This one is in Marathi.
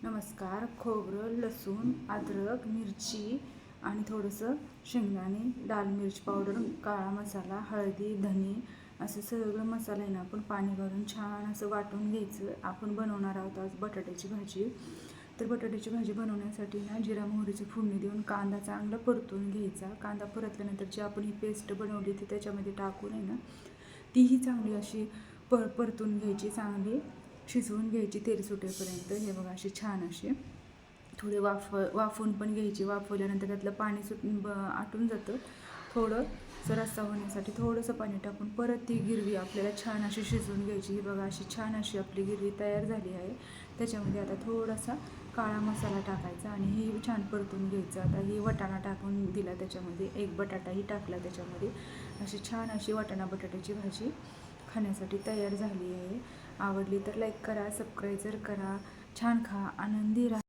नमस्कार. खोबरं, लसूण, अद्रक, मिरची आणि थोडंसं शेंगदाणे, लाल मिरच पावडर, काळा मसाला, हळदी, धने असं सगळं मसाला आहे ना आपण पाणी घालून छान असं वाटून घ्यायचं. आपण बनवणार आहोत आज बटाट्याची भाजी. तर बटाट्याची भाजी बनवण्यासाठी ना जिरा मोहरीची फोडणी देऊन कांदा चांगला परतून घ्यायचा. कांदा परतल्यानंतर जी आपण ही पेस्ट बनवली ती त्याच्यामध्ये टाकून आहे ना तीही चांगली अशी परतून घ्यायची, चांगली शिजवून घ्यायची तेल सुटेपर्यंत. हे बघा अशी छान अशी थोडे वाफवून पण घ्यायची. वाफवल्यानंतर त्यातलं पाणी आटून जातं. थोडं रस्सा होण्यासाठी थोडंसं पाणी टाकून परत ती गिरवी आपल्याला छान अशी शिजवून घ्यायची. ही बघा अशी छान अशी आपली गिरवी तयार झाली आहे. त्याच्यामध्ये आता थोडासा काळा मसाला टाकायचा आणि ही छान परतून घ्यायचं. आता ही वाटाणा टाकून दिला त्याच्यामध्ये, एक बटाटाही टाकला त्याच्यामध्ये. अशी छान अशी वाटाणा बटाट्याची भाजी खाण्यासाठी तयार झाली आहे. आवडली तर लाईक करा, सबस्क्राईब करा. छान खा, आनंदी राहा.